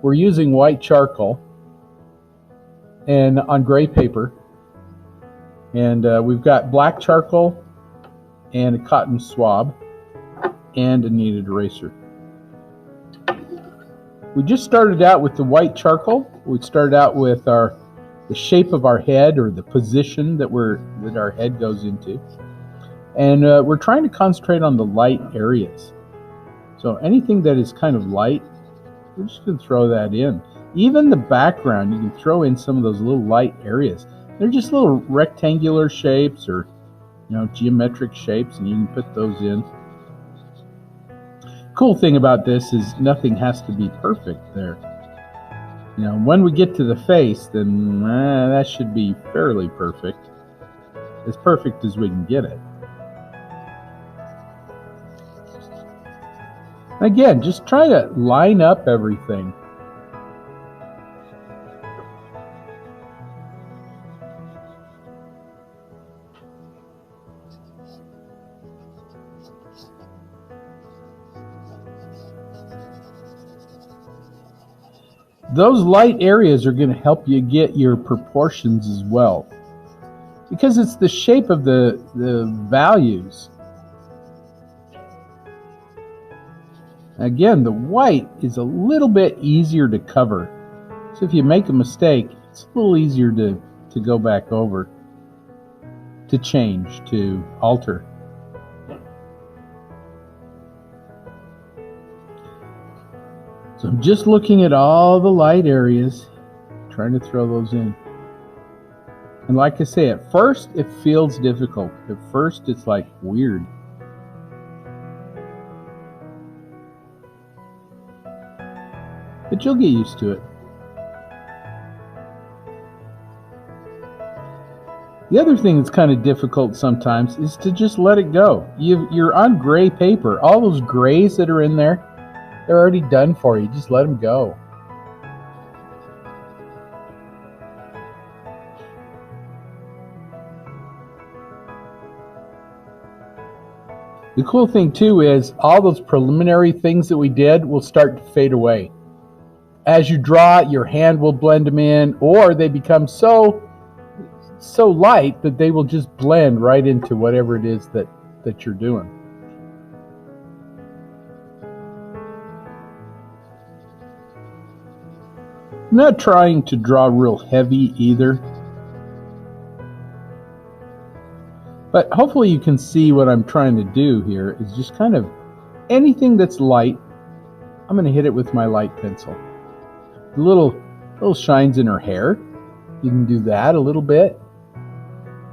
we're using white charcoal and on gray paper, and we've got black charcoal and a cotton swab and a kneaded eraser. We just started out with the white charcoal. We started out with the shape of our head, or the position that our head goes into, and we're trying to concentrate on the light areas. So anything that is kind of light, we're just going to throw that in. Even the background, you can throw in some of those little light areas. They're just little rectangular shapes, or geometric shapes, and you can put those in. Cool thing about this is nothing has to be perfect there. When we get to the face, then that should be fairly perfect. As perfect as we can get it. Again, just try to line up everything. Those light areas are going to help you get your proportions as well, because it's the shape of the values. Again, the white is a little bit easier to cover, so if you make a mistake, it's a little easier to go back over, to change, to alter. So I'm just looking at all the light areas, trying to throw those in. And like I say, at first it feels difficult. At first it's like weird. But you'll get used to it. The other thing that's kind of difficult sometimes is to just let it go. You're on gray paper. All those grays that are in there, they're already done for you. Just let them go. The cool thing too is all those preliminary things that we did will start to fade away. As you draw, your hand will blend them in, or they become so light that they will just blend right into whatever it is that you're doing. I'm not trying to draw real heavy either, but hopefully you can see what I'm trying to do here is just kind of anything that's light. I'm going to hit it with my light pencil. The little shines in her hair, you can do that a little bit,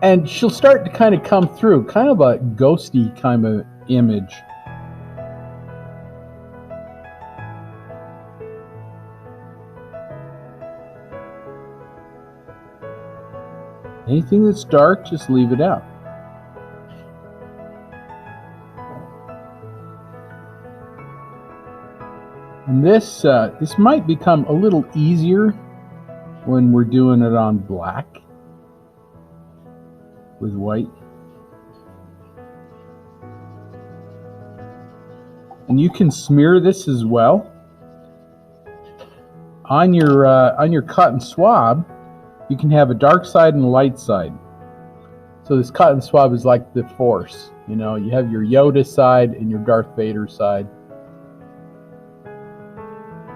and she'll start to kind of come through, kind of a ghosty kind of image. Anything that's dark, just leave it out. And this might become a little easier when we're doing it on black with white. And you can smear this as well on your cotton swab. You can have a dark side and a light side. So this cotton swab is like the Force. You have your Yoda side and your Darth Vader side.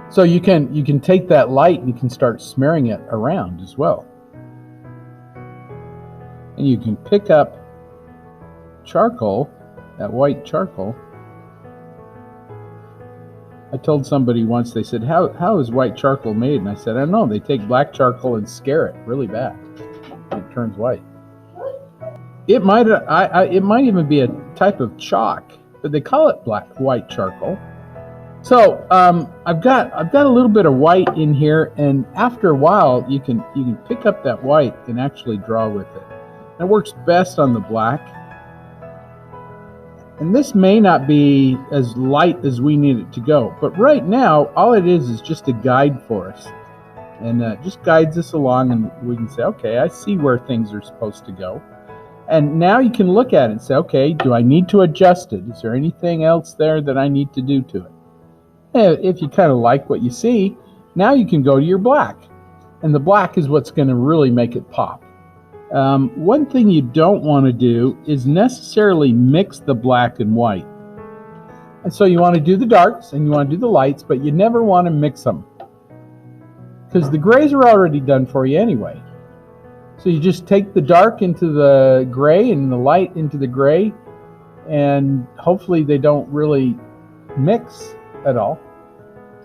So you can take that light and you can start smearing it around as well. And you can pick up charcoal, that white charcoal. I told somebody once, they said, how is white charcoal made? And I said, I don't know. They take black charcoal and scare it really bad. It turns white. It might even be a type of chalk, but they call it white charcoal. So I've got a little bit of white in here, and after a while you can pick up that white and actually draw with it. It works best on the black. And this may not be as light as we need it to go, but right now all it is just a guide for us, and just guides us along, and we can say, okay, I see where things are supposed to go. And now you can look at it and say, okay, do I need to adjust it? Is there anything else there that I need to do to it? If you kind of like what you see, Now you can go to your black, and the black is what's going to really make it pop. One thing you don't want to do is necessarily mix the black and white. And so you want to do the darks and you want to do the lights, but you never want to mix them, because the grays are already done for you anyway. So you just take the dark into the gray and the light into the gray, and hopefully they don't really mix at all.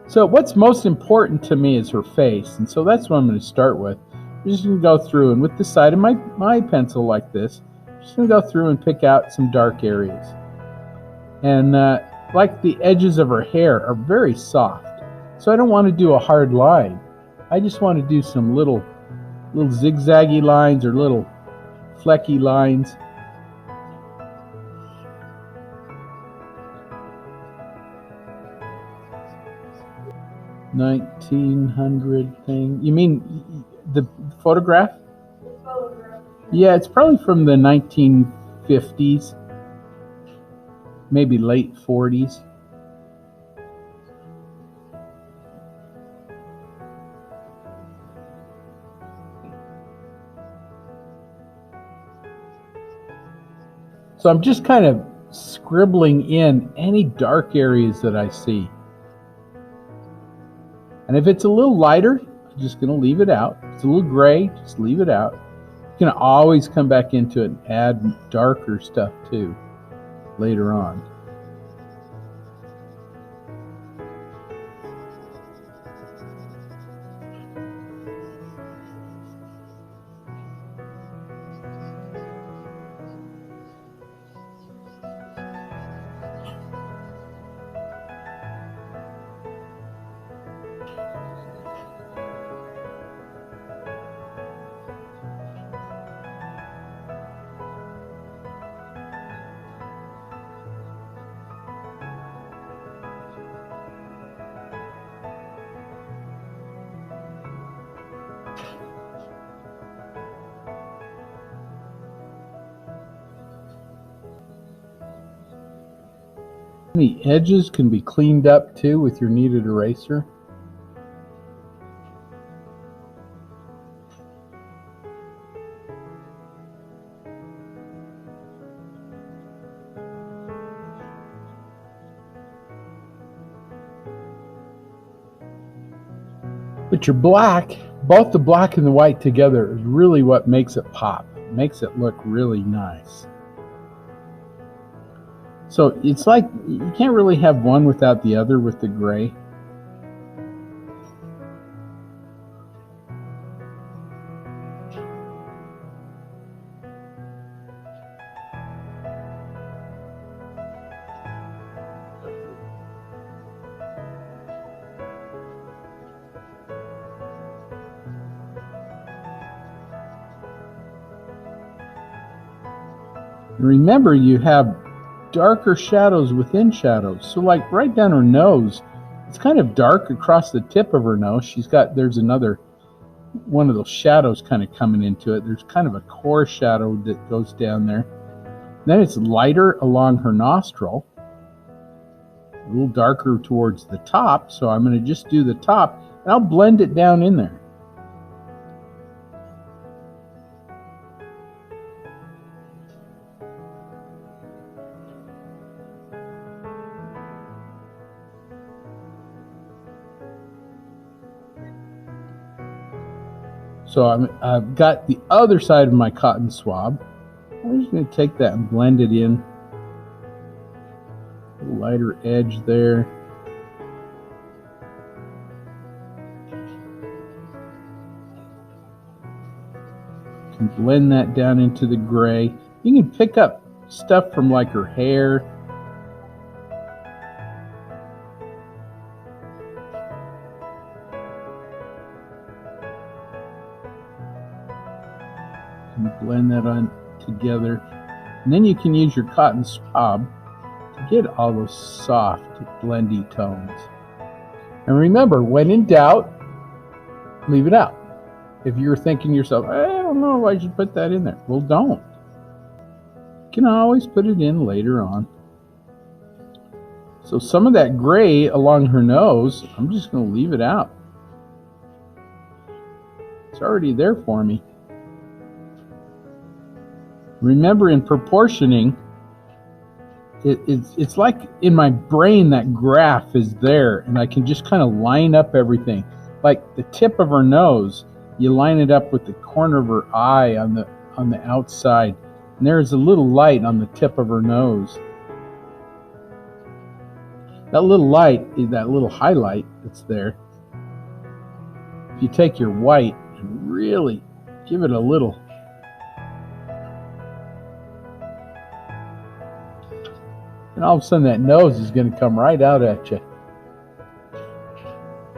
So what's most important to me is her face, and so that's what I'm going to start with. I'm just going to go through, and with the side of my pencil like this, I'm just going to go through and pick out some dark areas. And like the edges of her hair are very soft, so I don't want to do a hard line. I just want to do some little zigzaggy lines or little flecky lines. $1900 thing. You mean the photograph? The photograph. Yeah, it's probably from the 1950s, maybe late 40s. So I'm just kind of scribbling in any dark areas that I see. And if it's a little lighter, I'm just going to leave it out. If it's a little gray, just leave it out. You can always come back into it and add darker stuff too later on. The edges can be cleaned up too with your kneaded eraser. But your black, both the black and the white together, is really what makes it pop. It makes it look really nice. So it's like you can't really have one without the other with the gray. Remember, you have darker shadows within shadows. So like right down her nose, it's kind of dark across the tip of her nose. There's another one of those shadows kind of coming into it. There's kind of a core shadow that goes down there. Then it's lighter along her nostril, a little darker towards the top. So I'm going to just do the top and I'll blend it down in there. So I've got the other side of my cotton swab. I'm just going to take that and blend it in. A lighter edge there. You can blend that down into the gray. You can pick up stuff from like her hair. Blend that on together, and then you can use your cotton swab to get all those soft blendy tones. And remember, when in doubt, leave it out. If you're thinking to yourself, I don't know if I should put that in there, well, don't. You can always put it in later on. So some of that gray along her nose, I'm just going to leave it out. It's already there for me. Remember, in proportioning, it's like in my brain that graph is there, and I can just kind of line up everything. Like the tip of her nose, you line it up with the corner of her eye on the outside, and there's a little light on the tip of her nose. That little light is that little highlight that's there. If you take your white and really give it a little, and all of a sudden that nose is going to come right out at you.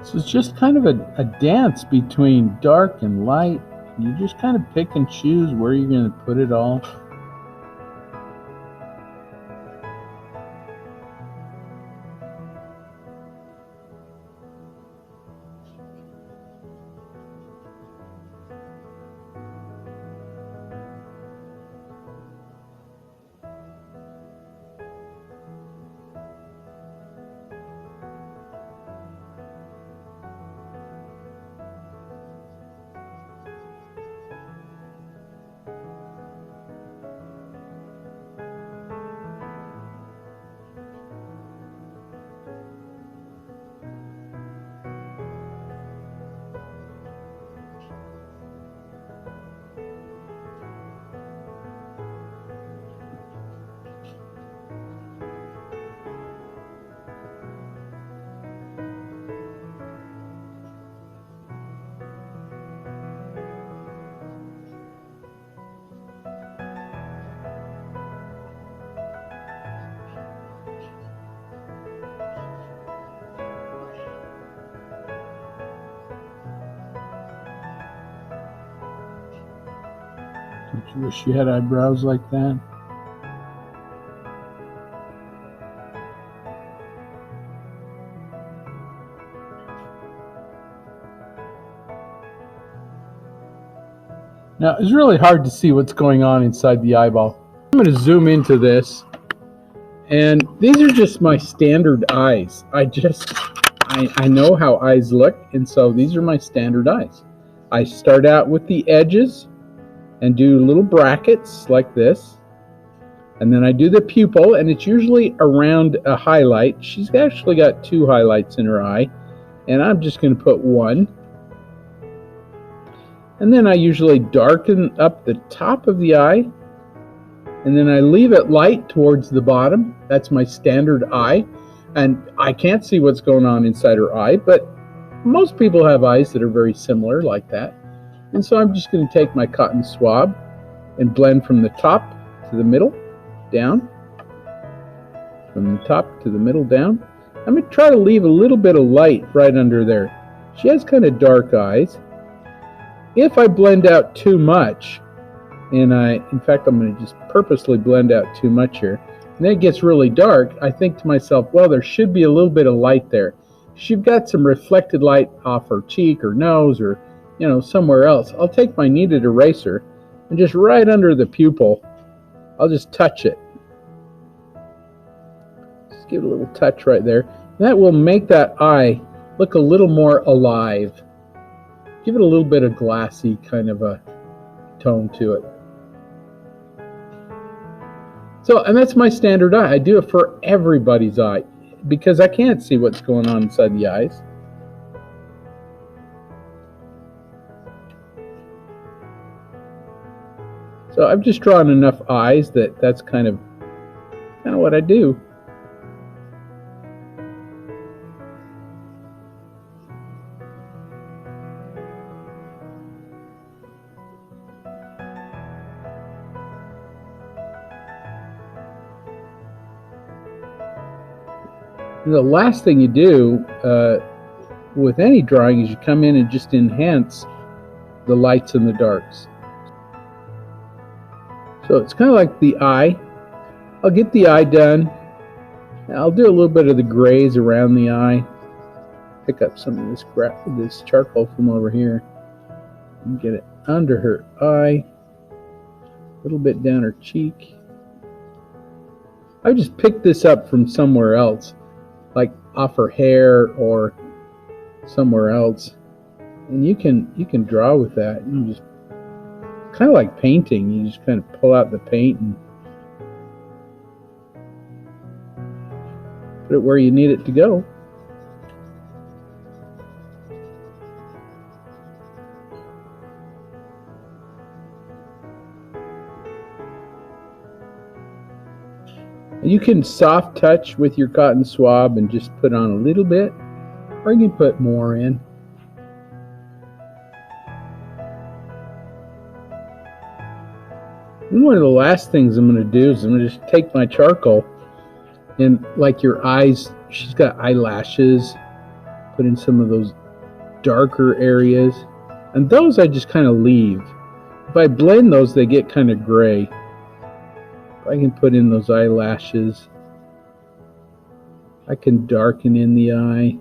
So it's just kind of a dance between dark and light. You just kind of pick and choose where you're going to put it all. Don't you wish you had eyebrows like that? Now, it's really hard to see what's going on inside the eyeball. I'm going to zoom into this, and these are just my standard eyes. I know how eyes look, and so these are my standard eyes. I start out with the edges and do little brackets like this, and then I do the pupil, and it's usually around a highlight. She's actually got 2 highlights in her eye, and I'm just going to put 1. And then I usually darken up the top of the eye, and then I leave it light towards the bottom. That's my standard eye, and I can't see what's going on inside her eye, but most people have eyes that are very similar like that. And so I'm just going to take my cotton swab and blend from the top to the middle, down, from the top to the middle, down. I'm going to try to leave a little bit of light right under there. She has kind of dark eyes. If I blend out too much, and in fact, I'm going to just purposely blend out too much here, and then it gets really dark, I think to myself, well, there should be a little bit of light there. She's got some reflected light off her cheek or nose or, somewhere else. I'll take my kneaded eraser and just right under the pupil, I'll just touch it. Just give it a little touch right there. That will make that eye look a little more alive. Give it a little bit of glassy kind of a tone to it. So, and that's my standard eye. I do it for everybody's eye because I can't see what's going on inside the eyes. So I've just drawn enough eyes that's kind of what I do. The last thing you do with any drawing is you come in and just enhance the lights and the darks. So it's kind of like the eye. I'll get the eye done. I'll do a little bit of the grays around the eye. Pick up some of this charcoal from over here and get it under her eye, a little bit down her cheek. I just picked this up from somewhere else, like off her hair or somewhere else, And you can draw with that. You just kind of like painting. You just kind of pull out the paint and put it where you need it to go. You can soft touch with your cotton swab and just put on a little bit, or you can put more in. And one of the last things I'm going to do is I'm going to just take my charcoal and, like your eyes, she's got eyelashes, put in some of those darker areas, and those I just kind of leave. If I blend those, they get kind of gray. I can put in those eyelashes. I can darken in the eye.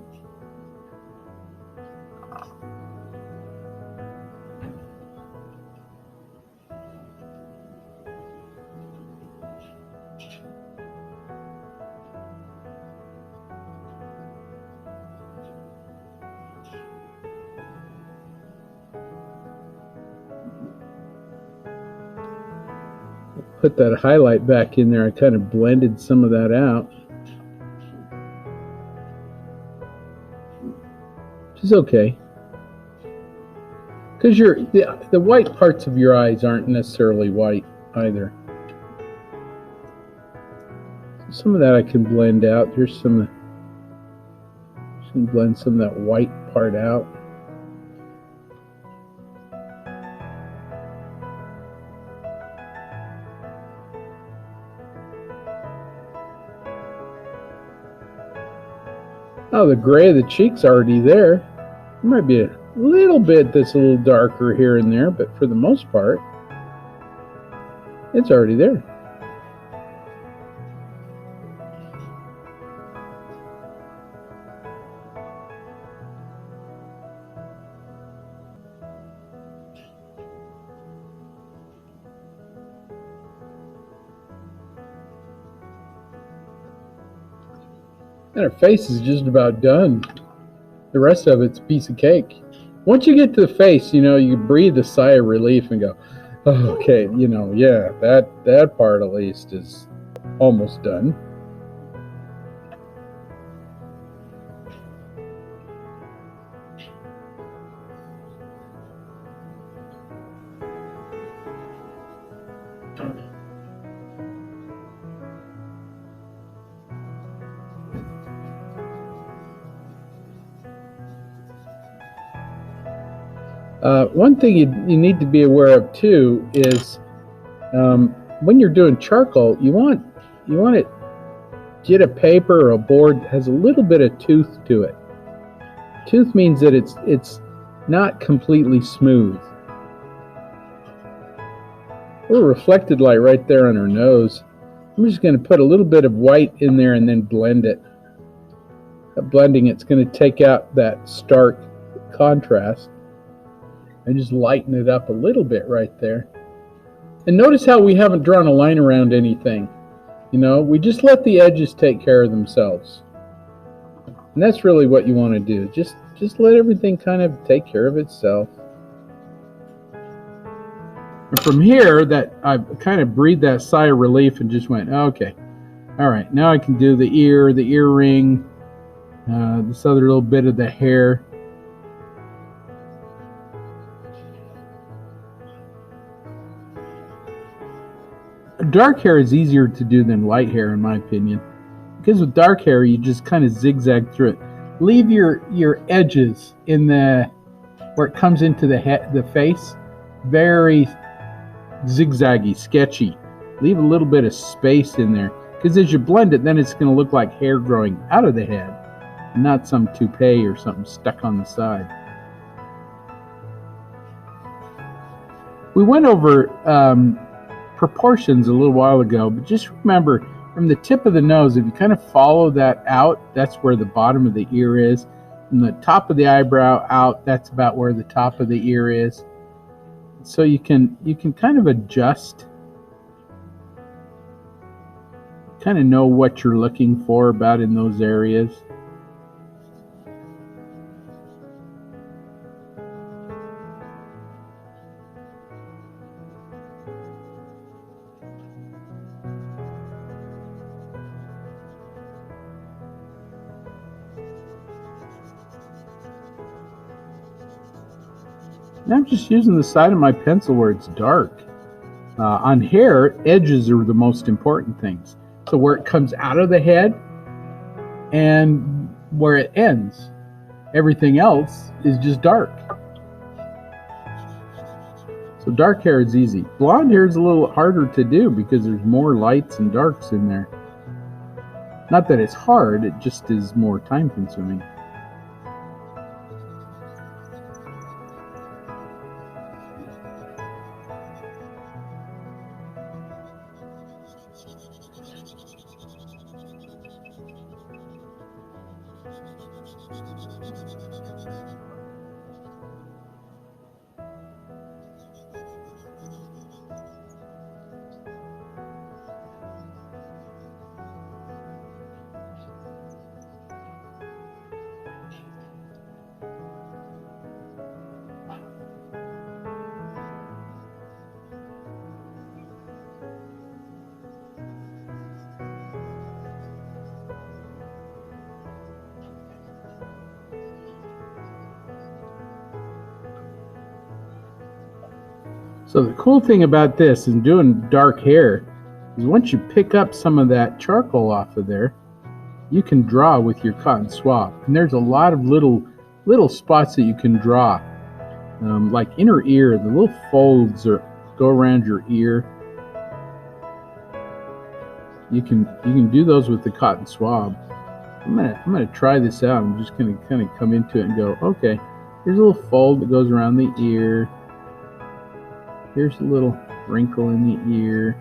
Put that highlight back in there. I kind of blended some of that out, which is okay, because the white parts of your eyes aren't necessarily white either. So some of that I can blend out. There's some. Just gonna blend some of that white part out. Oh, the gray of the cheek's already there. There might be a little bit that's a little darker here and there, but for the most part, it's already there. And her face is just about done. The rest of it's a piece of cake. Once you get to the face, you breathe a sigh of relief and go, oh, okay, yeah, that part at least is almost done. One thing you need to be aware of too is when you're doing charcoal, you want it, get a paper or a board that has a little bit of tooth to it. Tooth means that it's not completely smooth. Or reflected light right there on her nose. I'm just going to put a little bit of white in there and then blend it. Blending it's going to take out that stark contrast and just lighten it up a little bit right there. And notice how we haven't drawn a line around anything. We just let the edges take care of themselves. And that's really what you want to do. Just let everything kind of take care of itself. And from here, that I kind of breathed that sigh of relief and just went, okay, all right, now I can do the ear, the earring, this other little bit of the hair. Dark hair is easier to do than light hair, in my opinion, because with dark hair you just kind of zigzag through it. Leave your edges in where it comes into the face very zigzaggy, sketchy. Leave a little bit of space in there, because as you blend it, then it's going to look like hair growing out of the head, not some toupee or something stuck on the side. We went over proportions a little while ago, but just remember, from the tip of the nose, if you kind of follow that out, that's where the bottom of the ear is. From the top of the eyebrow out, that's about where the top of the ear is. So you can kind of adjust, kind of know what you're looking for about in those areas. And I'm just using the side of my pencil where it's dark. On hair, edges are the most important things. So where it comes out of the head and where it ends. Everything else is just dark. So dark hair is easy. Blonde hair is a little harder to do because there's more lights and darks in there. Not that it's hard, it just is more time consuming. So the cool thing about this and doing dark hair is once you pick up some of that charcoal off of there, you can draw with your cotton swab. And there's a lot of little spots that you can draw, like inner ear, the little folds go around your ear. You can do those with the cotton swab. I'm gonna try this out. I'm just gonna kind of come into it and go, okay, here's a little fold that goes around the ear. Here's a little wrinkle in the ear.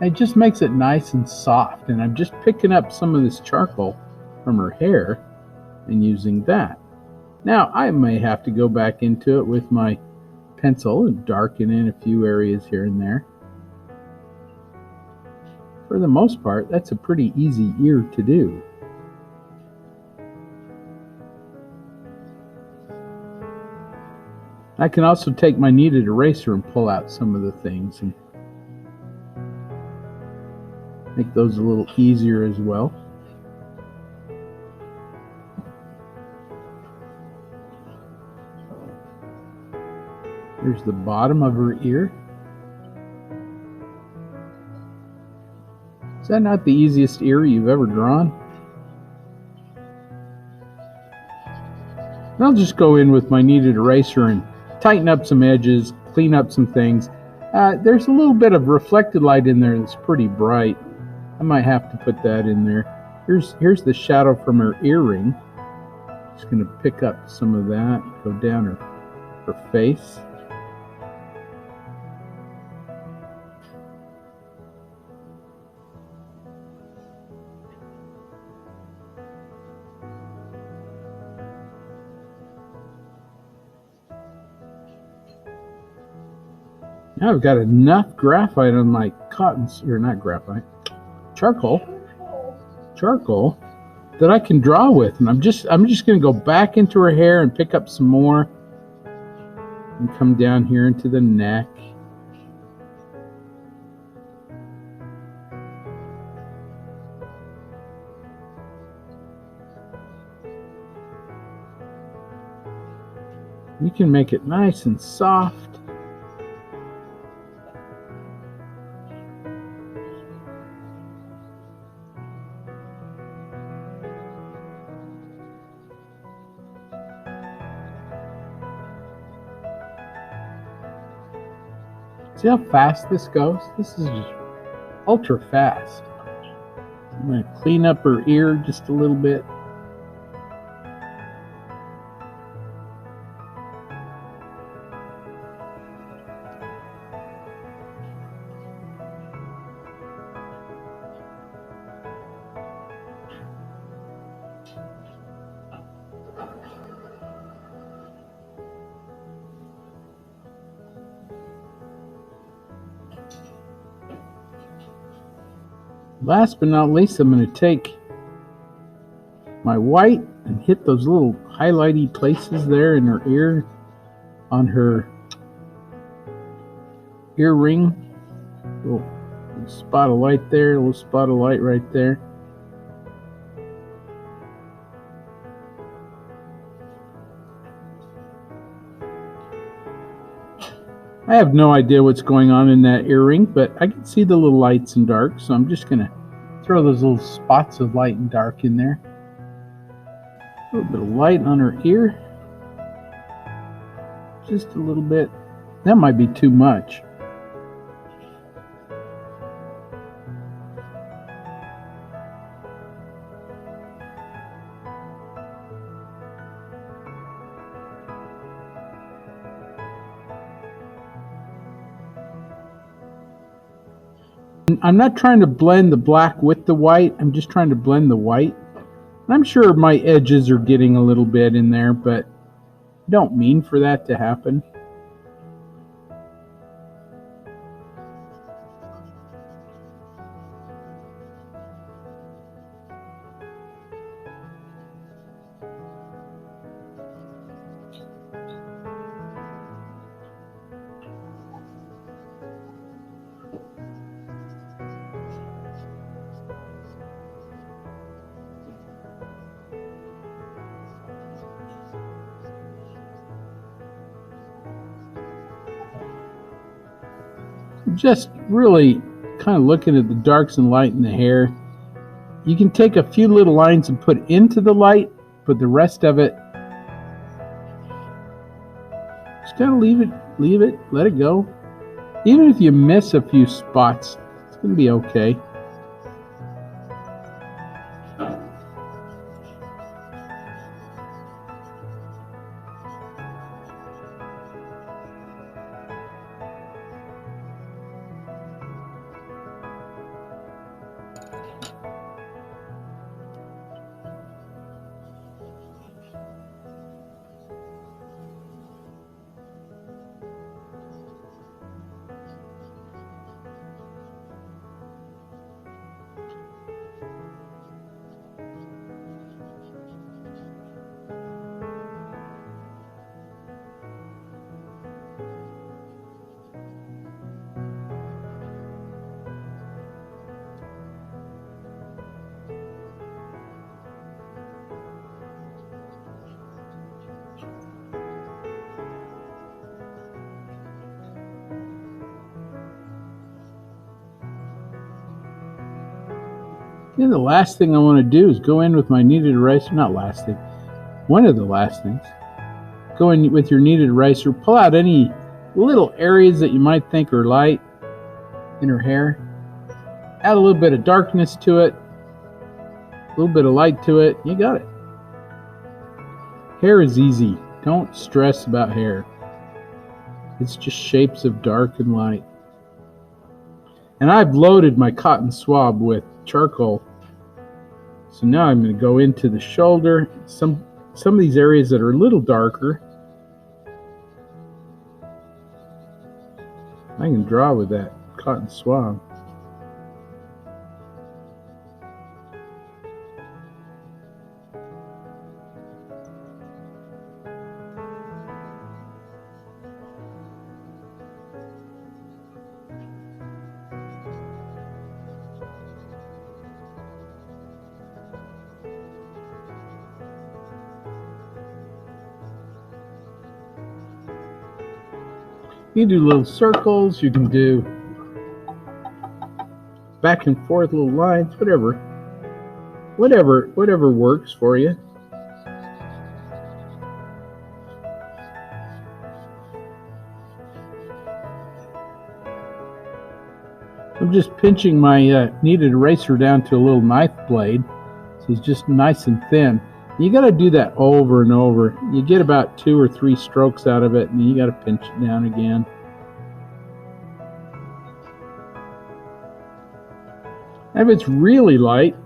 It just makes it nice and soft, and I'm just picking up some of this charcoal from her hair and using that. Now I may have to go back into it with my pencil and darken in a few areas here and there. For the most part, that's a pretty easy ear to do. I can also take my kneaded eraser and pull out some of the things and make those a little easier as well. Here's the bottom of her ear. Is that not the easiest ear you've ever drawn? And I'll just go in with my kneaded eraser and tighten up some edges, clean up some things. There's a little bit of reflected light in there that's pretty bright. I might have to put that in there. Here's the shadow from her earring. Just going to pick up some of that, go down her face. Now I've got enough graphite on my charcoal that I can draw with, and I'm just going to go back into her hair and pick up some more and come down here into the neck. You can make it nice and soft. See how fast this goes? This is just ultra fast. I'm going to clean up her ear just a little bit. Last but not least, I'm going to take my white and hit those little highlighty places there in her ear, on her earring. A little spot of light there, a little spot of light right there. I have no idea what's going on in that earring, but I can see the little lights and dark, so I'm just going to throw those little spots of light and dark in there. A little bit of light on her ear. Just a little bit. That might be too much. I'm not trying to blend the black with the white. I'm just trying to blend the white. And I'm sure my edges are getting a little bit in there, but I don't mean for that to happen. Just really kind of looking at the darks and light in the hair. You can take a few little lines and put into the light, but the rest of it, just gotta leave it, let it go. Even if you miss a few spots, it's gonna be okay. And the last thing I want to do is go in with my kneaded eraser. Not last thing. One of the last things. Go in with your kneaded eraser. Pull out any little areas that you might think are light in her hair. Add a little bit of darkness to it. A little bit of light to it. You got it. Hair is easy. Don't stress about hair. It's just shapes of dark and light. And I've loaded my cotton swab with charcoal. So now I'm going to go into the shoulder. Some of these areas that are a little darker, I can draw with that cotton swab. You can do little circles, you can do back and forth little lines, whatever works for you. I'm just pinching my kneaded eraser down to a little knife blade, so it's just nice and thin. You got to do that over and over. You get about 2 or 3 strokes out of it, and then you got to pinch it down again. If it's really light,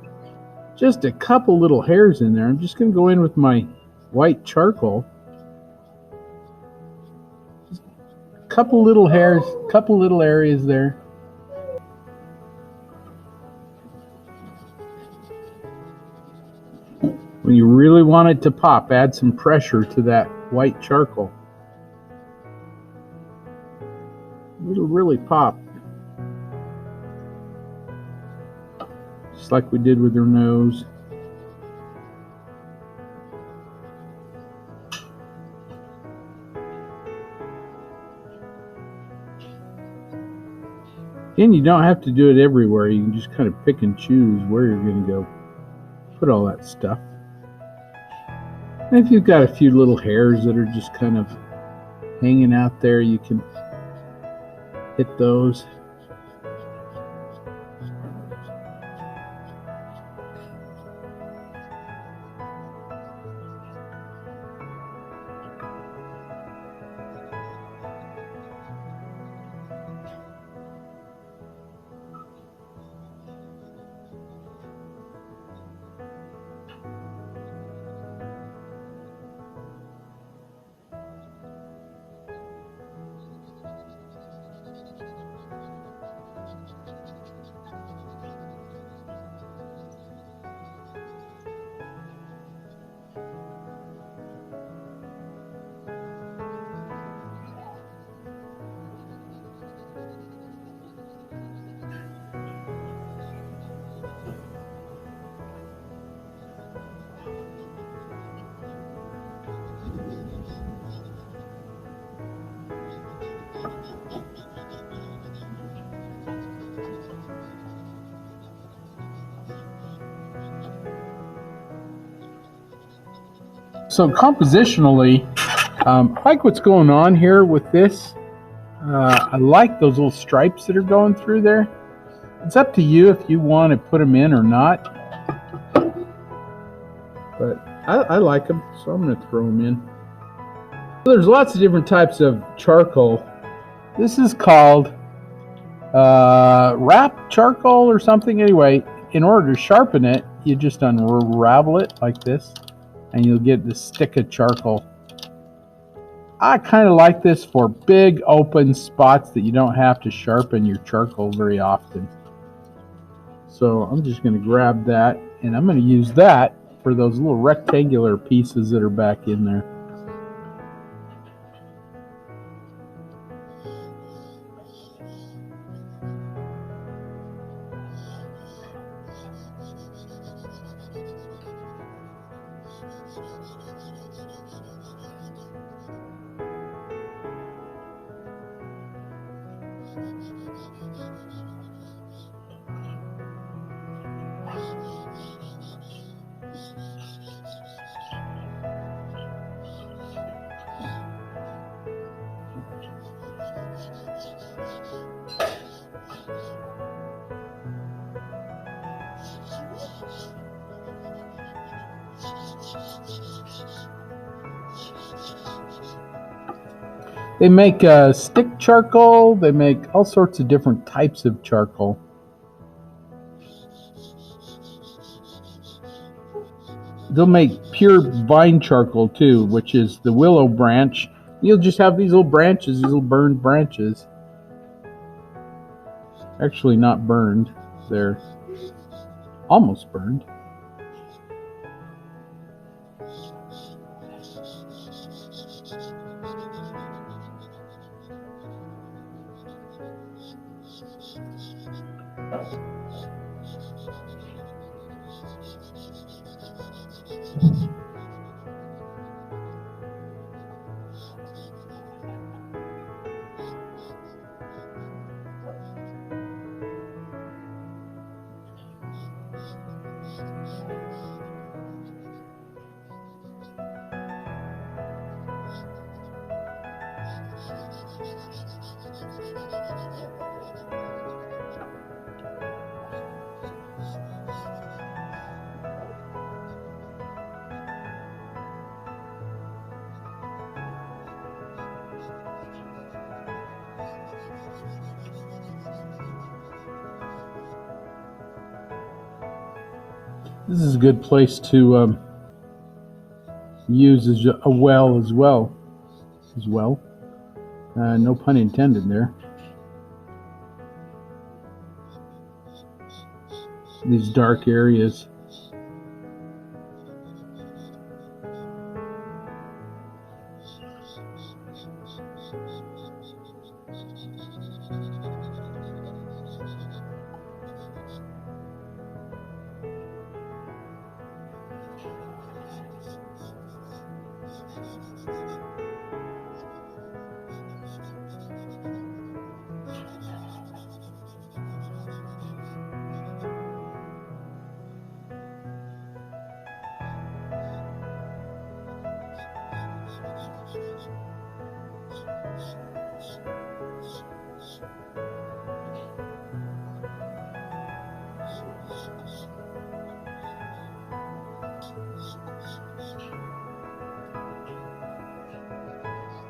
just a couple little hairs in there. I'm just going to go in with my white charcoal. Just a couple little hairs, couple little areas there. When you really want it to pop, add some pressure to that white charcoal. It'll really pop. Just like we did with her nose. Again, you don't have to do it everywhere. You can just kind of pick and choose where you're going to go put all that stuff. And if you've got a few little hairs that are just kind of hanging out there, you can hit those. So compositionally, I like what's going on here with this. I like those little stripes that are going through there. It's up to you if you want to put them in or not. But I like them, so I'm going to throw them in. So there's lots of different types of charcoal. This is called wrap charcoal or something. Anyway, in order to sharpen it, you just unravel it like this, and you'll get this stick of charcoal. I kind of like this for big open spots that you don't have to sharpen your charcoal very often. So I'm just going to grab that, and I'm going to use that for those little rectangular pieces that are back in there. They make stick charcoal. They make all sorts of different types of charcoal. They'll make pure vine charcoal too, which is the willow branch. You'll just have these little branches, these little burned branches. Actually not burned. They're almost burned. This is a good place to use as a well as well. No pun intended there. These dark areas.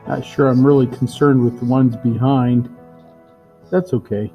Not sure I'm really concerned with the ones behind. That's okay.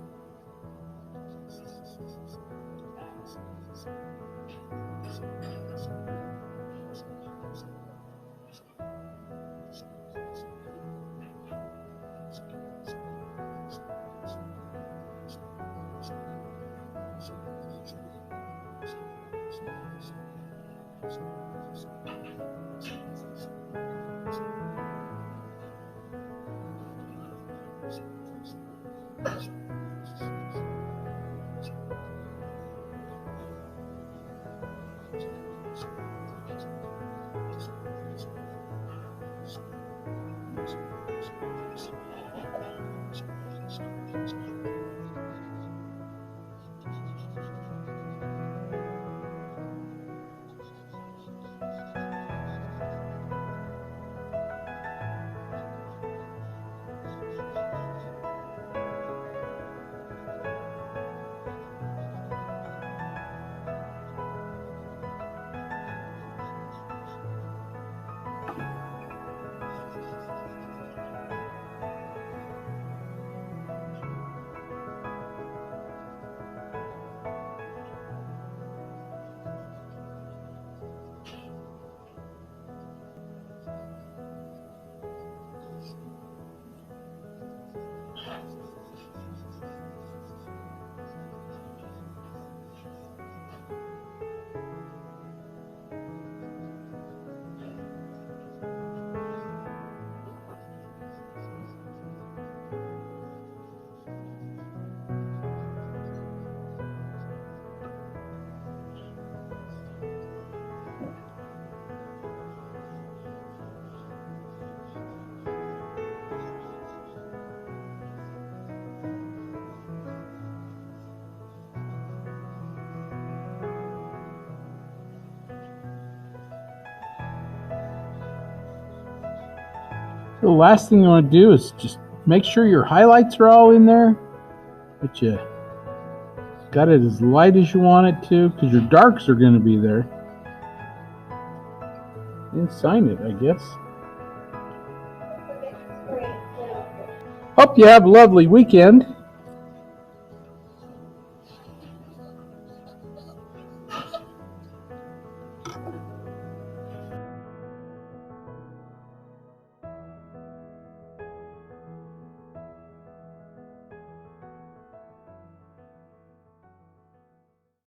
The last thing you want to do is just make sure your highlights are all in there, but you got it as light as you want it to, because your darks are going to be there. And sign it, I guess. Hope you have a lovely weekend.